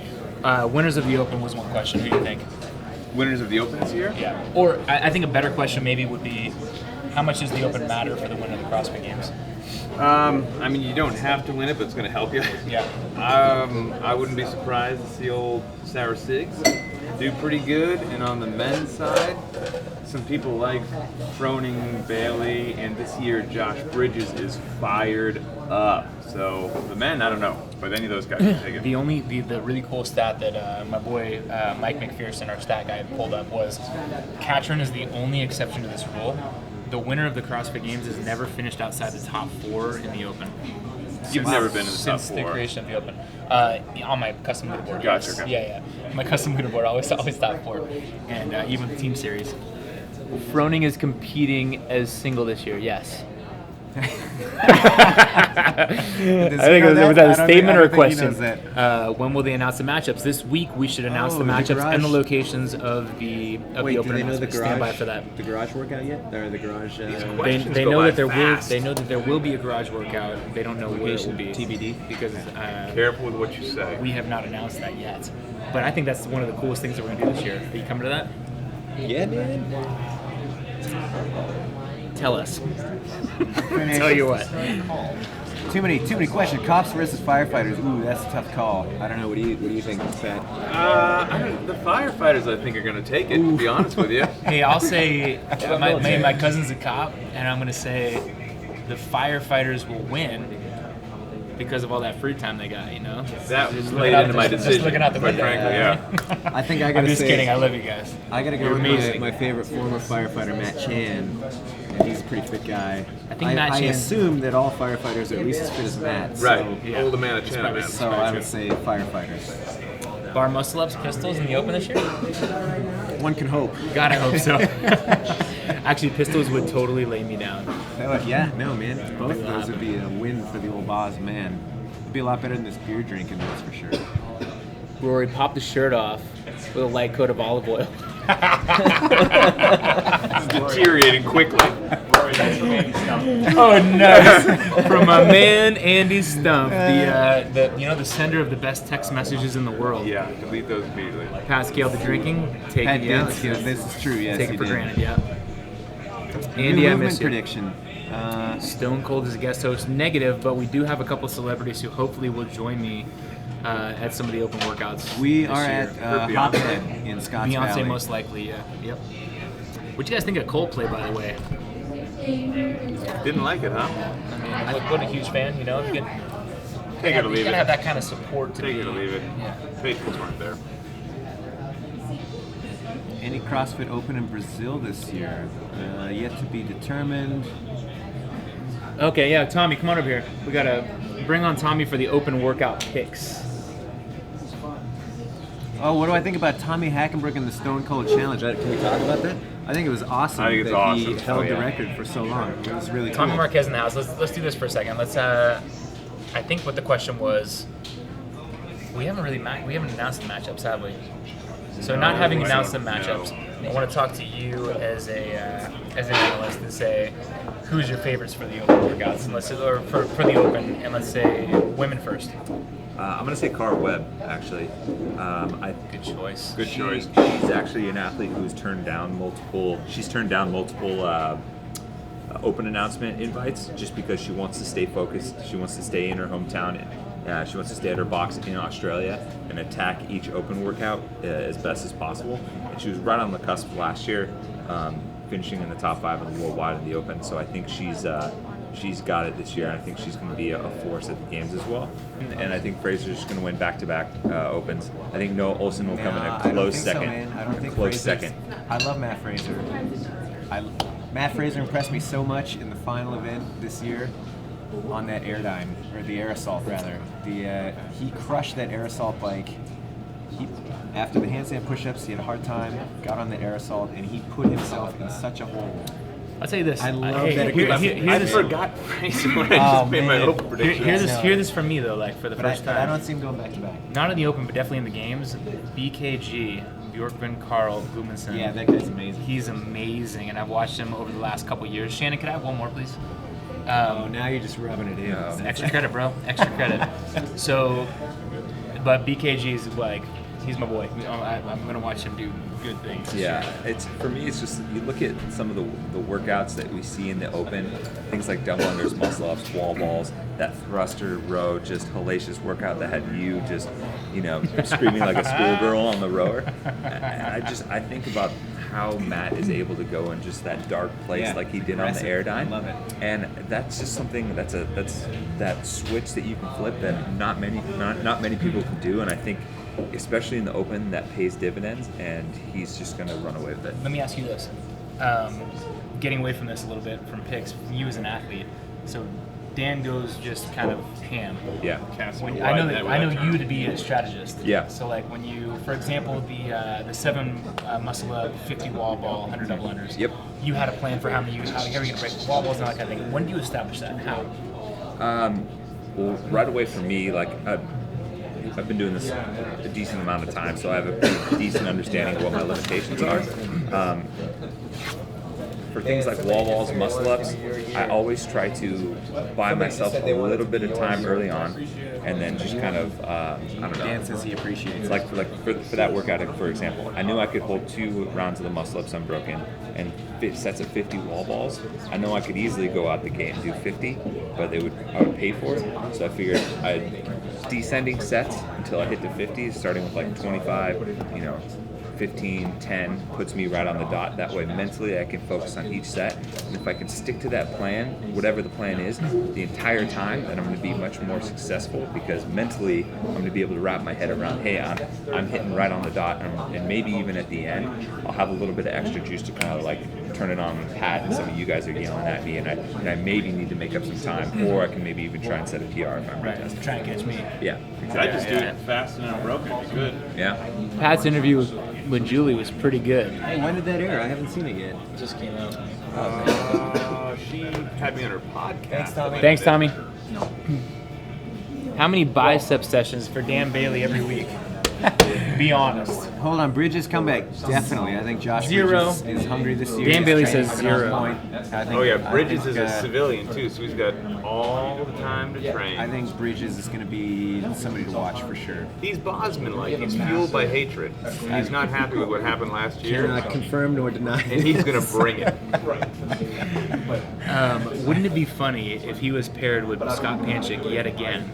S1: Winners of the Open was one question. Who do you think?
S2: Winners of the Open this year?
S1: Yeah. Or I think a better question maybe would be, how much does the Open matter for the winner of the CrossFit Games?
S7: I mean, you don't have to win it, but it's going to help you.
S1: Yeah.
S7: I wouldn't be surprised to see old Sour Sigs do pretty good. And on the men's side, some people like Froning, Bailey, and this year Josh Bridges is fired up. So the men, I don't know, but any of those guys can take it.
S1: The really cool stat that my boy Mike McPherson, our stat guy, pulled up was Katrin is the only exception to this rule. The winner of the CrossFit Games has never finished outside the top 4 in the Open.
S2: You've never been in the top
S1: Since
S2: 4.
S1: the creation of the Open. On my custom leaderboard.
S2: Gotcha,
S1: yes.
S2: okay.
S1: Yeah. My custom leaderboard always top 4, and even the team series. Froning is competing as single this year. Yes. I think was that a statement or a question? When will they announce the matchups? This week we should announce the matchups and the locations of the Open announcements. Stand by for that.
S3: The garage workout yet? Or the garage?
S1: They know that there will. They know that there will be a garage workout. They don't know where it will be.
S3: TBD.
S1: Because
S2: Careful with what you say.
S1: we have not announced that yet. But I think that's one of the coolest things that we're gonna do this year. Are you coming to that?
S3: Yeah, man.
S1: Tell us. Tell you what.
S3: Too many questions. Cops versus firefighters. Ooh, that's a tough call. I don't know. What do you think, Pat?
S7: The firefighters, I think, are going to take it, to be honest with you.
S1: Hey, I'll say my cousin's a cop, and I'm gonna say the firefighters will win. because of all that free time they got, you know?
S7: That
S1: Just
S7: played
S1: looking
S7: into
S1: out-
S7: my
S1: just
S7: decision.
S1: looking out the
S7: quite
S1: window.
S7: frankly, yeah.
S3: I think I
S1: I'm
S3: gotta
S1: just
S3: say,
S1: kidding. I love you guys.
S3: I gotta go
S1: You're
S3: with
S1: amazing.
S3: my favorite former firefighter, Matt Chan. And he's a pretty fit guy.
S1: I think Matt
S3: I
S1: Chan-
S3: assume that all firefighters are at least as fit as Matt.
S7: Right.
S3: So,
S1: Yeah.
S7: Hold a man a chin, man.
S3: so I would say firefighters.
S1: Bar muscle ups, pistols in the open this year?
S3: One can hope.
S1: God, I hope so. Actually, pistols would totally lay me down.
S3: Yeah, no, man. Both of those would be a win for the old Boz, man. It'd be a lot better than this beer drinking, that's for sure.
S1: Rory popped his shirt off with a light coat of olive oil.
S7: Deteriorating quickly.
S1: Oh, nice! From my man Andy Stump, the sender of the best text messages in the world.
S7: Yeah, delete those immediately.
S1: Pascal, the drinking, take
S3: Pat
S1: it. Yeah,
S3: did skill. This is true, yes.
S1: take
S3: he
S1: it for
S3: did.
S1: granted. Yeah.
S3: New
S1: Andy, I
S3: movement
S1: miss you.
S3: prediction.
S1: Stone Cold is a guest host. Negative, but we do have a couple celebrities who hopefully will join me at some of the open workouts.
S3: We
S1: this
S3: are
S1: year.
S3: at Hophead in Scotts
S1: Beyonce
S3: Valley.
S1: most likely. Yeah. Yep. What do you guys think of Coldplay, by the way?
S7: Didn't like it, huh?
S1: I mean, I wasn't a huge fan. You know, you get
S7: Take it or
S1: you
S7: leave
S1: gotta
S7: it.
S1: have that kind of support to
S7: Take
S1: be.
S7: it or leave it.
S1: Yeah.
S7: Faithfuls weren't there.
S3: Any CrossFit Open in Brazil this year? Yet to be determined.
S1: Okay, yeah, Tommy, come on over here. We gotta bring on Tommy for the open workout picks.
S3: Oh, what do I think about Tommy Hackenberg and the Stone Cold Challenge? Can we talk about that? I think it was awesome
S7: I think it's
S3: that he
S7: awesome.
S3: held
S7: Oh, yeah.
S3: the record for so long. It was really
S1: Tommy
S3: cool.
S1: Marquez in the house. Let's do this for a second. Let's. I think what the question was. We haven't announced the matchups, have we? So not having announced the matchups, I want to talk to you as an analyst and say, who's your favorites for the open workouts, and for the open, and let's say women first.
S8: I'm going to say Cara Webb, actually.
S1: Good choice.
S7: Good choice.
S8: She's actually an athlete who's turned down multiple. Open announcement invites just because she wants to stay focused. She wants to stay in her hometown. She wants to stay at her box in Australia and attack each open workout as best as possible. And she was right on the cusp last year, finishing in the top 5 of the worldwide in the open. So I think she's got it this year. And I think she's going to be a force at the games as well. And I think Fraser's going to win back-to-back opens. I think Noah Olsen will come in a
S3: I don't
S8: close
S3: think
S8: second.
S3: So, man. I don't think
S8: close
S3: Fraser's-
S8: second.
S3: I love Matt Fraser. Matt Fraser impressed me so much in the final event this year on that Airdyne, or the air assault rather. He crushed that air assault bike. After the handstand push-ups, he had a hard time, got on the air assault, and he put himself in such a hole.
S1: I'll tell you this.
S3: I love
S1: hey,
S3: that
S1: here-
S3: equipment.
S1: here-
S7: I
S1: this-
S7: forgot Fraser when I
S3: Oh,
S7: just made my
S3: man.
S7: open prediction.
S1: Hear this from me though, like for the
S3: But
S1: first
S3: I
S1: time.
S3: don't see him going back to back.
S1: Not in the open, but definitely in the games. BKG, Bjorkman Karl Gudmundsson.
S3: Yeah, that guy's amazing.
S1: He's amazing, and I've watched him over the last couple years. Shannon, could I have one more, please?
S3: Oh, now you're just rubbing it in.
S1: Extra credit, bro. Extra credit. So, but BKG is like, he's my boy. I'm gonna watch him do good things.
S8: Yeah, for me. It's just you look at some of the workouts that we see in the open, things like double unders, muscle ups, wall balls, that thruster row, just hellacious workout that had you just, screaming like a schoolgirl on the rower. And I think about how Matt is able to go in just that dark place
S3: Yeah,
S8: like he did on the
S3: aggressive.
S8: Airdyne.
S3: I love it.
S8: And that's just something that's that switch that you can flip that not many people can do. And I think, especially in the open, that pays dividends, and he's just going to run away with it.
S1: Let me ask you this. Getting away from this a little bit, from picks, you as an athlete. So Dan goes just kind of ham.
S8: Yeah.
S1: When, I know you to be a strategist.
S8: Yeah.
S1: So like when you, for example, the 7 muscle up, 50 wall ball, 100 double unders.
S8: Yep.
S1: You had a plan for how are you going to break the wall balls and all that kind of thing. When do you establish that? How?
S8: Well, right away for me, like I've been doing this a decent amount of time, so I have a pretty decent understanding of what my limitations are. For things like wall balls, muscle ups, I always try to buy myself a little bit of time early on, and then just kind of I don't know.
S3: Dan says he appreciates it.
S8: Like for that workout, for example, I knew I could hold 2 rounds of the muscle ups unbroken and sets of 50 wall balls. I know I could easily go out the gate and do 50, but I would pay for it. So I figured I'd descending sets until I hit the 50s, starting with like 25, 15, 10 puts me right on the dot. That way mentally I can focus on each set. And if I can stick to that plan, whatever the plan is, the entire time, then I'm going to be much more successful because mentally I'm going to be able to wrap my head around, hey, I'm hitting right on the dot, and maybe even at the end I'll have a little bit of extra juice to kind of like turn it on and pat, and some of you guys are yelling at me, and I maybe need to make up some time, or I can maybe even try and set a PR if I'm
S1: Right.
S8: retesting.
S1: Try and catch me.
S8: Yeah,
S7: I just do it fast and unbroken. It'd be good.
S8: yeah.
S1: Pat's interview with Julie was pretty good.
S3: Hey, when did that air? I haven't seen it yet.
S5: It just came out.
S7: She had me on her podcast.
S3: Thanks, Tommy.
S1: Thanks, Tommy. How many bicep sessions for Dan Bailey every week? Be honest.
S3: Hold on, Bridges comeback. Definitely. I think Josh
S1: 0.
S3: Bridges is hungry this year.
S1: Dan
S3: He's
S1: Bailey
S3: training
S1: says
S3: at on
S1: 0.
S3: point. I think,
S7: Oh yeah,
S3: I
S7: Bridges
S3: think,
S7: is a civilian too, so he's got all the time to train.
S3: I think Bridges is going to be somebody to watch for sure.
S7: He's Bosman-like. He's fueled by hatred. He's not happy with what happened last year,
S3: Cannot confirm nor deny.
S7: and he's gonna bring it.
S1: Wouldn't it be funny if he was paired with Scott Panchik yet again?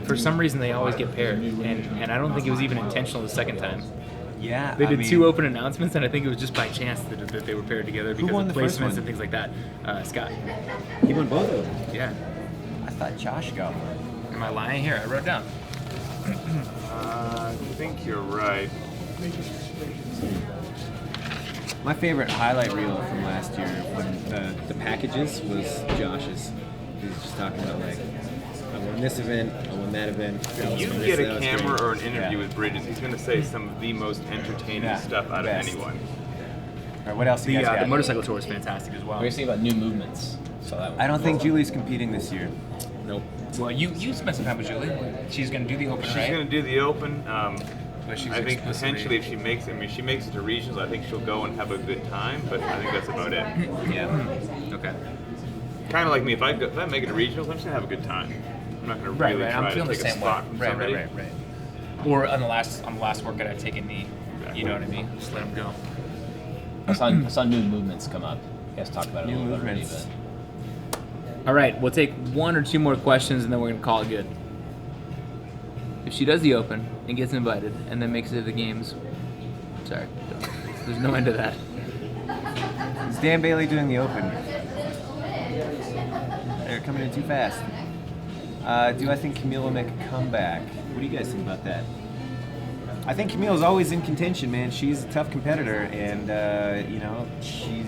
S1: For some reason, they always get paired, and I don't think it was even intentional the second time.
S3: Yeah,
S1: They
S3: I
S1: did
S3: mean,
S1: 2 open announcements, and I think it was just by chance that they were paired together because
S3: won
S1: of
S3: the first
S1: placements
S3: one?
S1: and things like that. Scott.
S3: He won both of them.
S1: Yeah.
S3: I thought Josh got one.
S1: Am I lying here? I wrote it down.
S7: I think you're right.
S3: My favorite highlight reel from last year when the packages was Josh's. He was just talking about like, I won this event, I won that event. that was
S7: You
S3: fun,
S7: can
S3: this,
S7: get
S3: that
S7: a
S3: was
S7: camera
S3: great.
S7: or an interview
S3: Yeah.
S7: with Bridges. He's gonna say some of the most entertaining
S3: Yeah,
S7: stuff out of
S3: best.
S7: anyone.
S3: All right, what else you
S1: The,
S3: guys got?
S1: the motorcycle tour is fantastic as well.
S5: What do you think about new movements? So that
S3: I don't think Julie's competing this year.
S5: Nope.
S1: Well, you spent some time with Julie. She's going to do the open,
S7: She's
S1: right?
S7: gonna do the open.
S1: But she's
S7: I think
S1: explicitly-
S7: potentially if she makes, she makes it to regionals. I think she'll go and have a good time. But I think that's about it.
S3: Yeah.
S1: Okay.
S7: Kind of like me. If I make it to regionals, I'm just gonna have a good time. I'm not gonna
S1: Right,
S7: really
S1: right.
S7: try
S1: I'm feeling
S7: to
S1: the
S7: take a
S1: same way.
S7: spot from somebody.
S1: Right. Or on the last workout, I take a knee. You know what I mean? Just let him go.
S5: I saw new movements come up. You guys talked about it
S3: New
S5: a little bit already,
S3: movements.
S1: All right, we'll take 1 or 2 more questions, and then we're going to call it good. If she does the open and gets invited and then makes it to the games, sorry, there's no end to that.
S3: Is Dan Bailey doing the open? They're coming in too fast. Do I think Camille will make a comeback? What do you guys think about that? I think Camille's always in contention, man. She's a tough competitor, and she's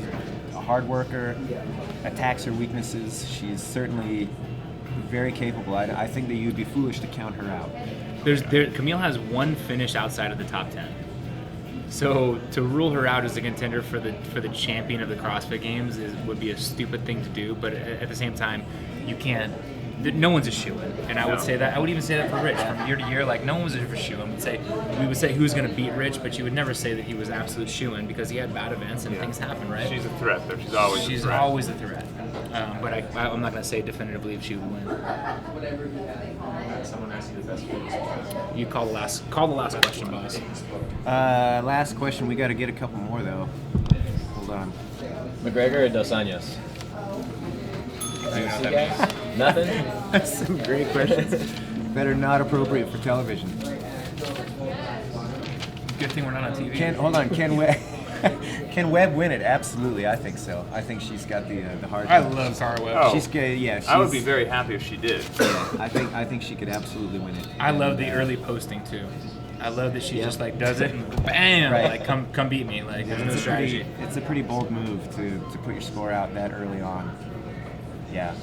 S3: a hard worker, attacks her weaknesses. She's certainly very capable. I think that you'd be foolish to count her out.
S1: Camille has 1 finish outside of the top 10. So to rule her out as a contender for the champion of the CrossFit Games would be a stupid thing to do. But at the same time, you can't. No one's a shoo-in, and I would say that. I would even say that for Rich from year to year. Like no one was a shoo-in. We would say who's going to beat Rich, but you would never say that he was absolute shoo-in because he had bad events and things happen, right?
S7: She's a threat, though. She's always a threat.
S1: always a threat. But I'm not going to say definitively if she would win.
S8: Someone asked you the best
S1: You call the last question, boss.
S3: Last question. We got to get a couple more though. Hold on.
S5: McGregor or Dos Anjos? UFC guys? Nothing?
S3: Some great questions. That are not appropriate for television.
S1: Good thing we're not on TV.
S3: Can Webb win it? Absolutely, I think so. I think she's got the hard.
S1: I love Cara Webb.
S7: Oh.
S3: She's good. Yeah,
S7: I would be very happy if she did.
S3: I think she could absolutely win it.
S1: I love the
S3: And,
S1: early posting too. I love that she just like does it and bam,
S3: Right.
S1: like come beat me. Like there's no strategy.
S3: It's a pretty bold move to put your score out that early on. Yeah.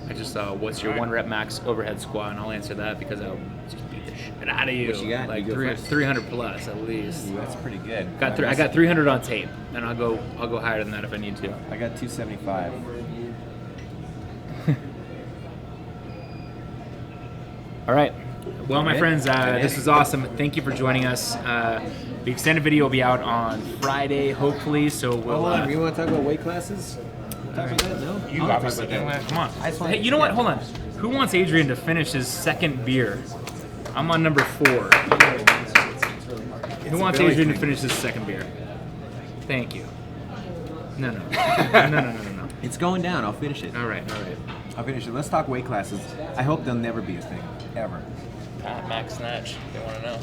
S1: I just what's your 1 rep max overhead squat, and I'll answer that because I'll just beat the shit out of you.
S3: What you got?
S1: Like
S3: You go first.
S1: 300 plus at least.
S3: Ooh, that's pretty good.
S1: I got 300 on tape, and I'll go higher than that if I need to.
S3: I got 275.
S1: All right. Well, my
S3: Okay.
S1: friends,
S3: Okay.
S1: this was awesome. Thank you for joining us. The extended video will be out on Friday, hopefully. So we'll.
S3: Hold on. You want to talk about weight classes? Talk about that? No.
S1: You obviously do. Come on.
S3: I just wanna-
S1: Hey, you know what? Hold on. Who wants Adrian to finish his 2nd beer? I'm on number 4. Who wants
S3: belly
S1: Adrian to
S3: thing.
S1: finish his 2nd beer? Thank you. No. No.
S3: It's going down. I'll finish it.
S1: All right.
S3: I'll finish it. Let's talk weight classes. I hope they'll never be a thing. Ever.
S1: Max Snatch. They want to know.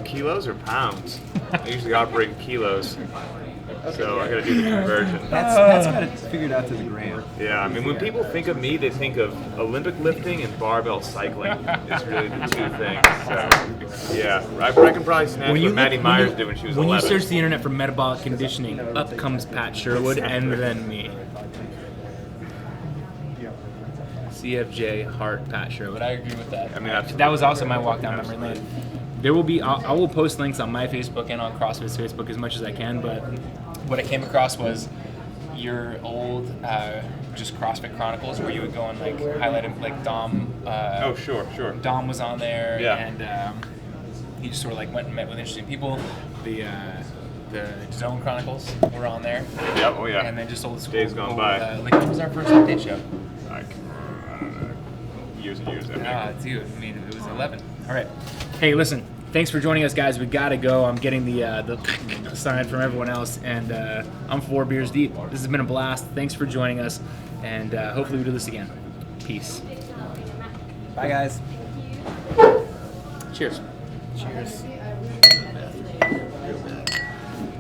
S7: Kilos or pounds? I usually operate in kilos, so I gotta do the conversion.
S3: That's got it figured out to the gram.
S7: Yeah, I mean, when people think of me, they think of Olympic lifting and barbell cycling. Is really the two things. So, yeah, I can probably snatch what Maddie Myers did when she was 11.
S1: When you search the internet for metabolic conditioning, up comes Pat Sherwood and then me. CFJ, Hart, Pat Sherwood. I agree with that.
S7: I mean, absolutely.
S1: That was also my walk down memory lane. There will be, I will post links on my Facebook and on CrossFit's Facebook as much as I can, but what I came across was your old just CrossFit Chronicles where you would go and like highlight it, like Dom.
S7: Oh, sure.
S1: Dom was on there,
S7: Yeah.
S1: and he just sort of like went and met with interesting people. The Zone Chronicles were on there.
S7: Yep, oh yeah.
S1: And then just old school.
S7: Days gone by.
S1: Like, when was our first update show?
S7: Like, years and years, I think.
S1: Ah, dude, I mean, it was 11. All right. Hey, listen, thanks for joining us, guys. We got to go. I'm getting the sign from everyone else, and I'm 4 beers deep. This has been a blast. Thanks for joining us, and hopefully we do this again. Peace.
S3: Bye, guys.
S1: Cheers.
S6: Cheers.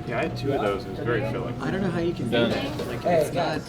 S7: Yeah, I had 2 of those. It was very filling.
S5: I don't know how you can do that. Like, it's not.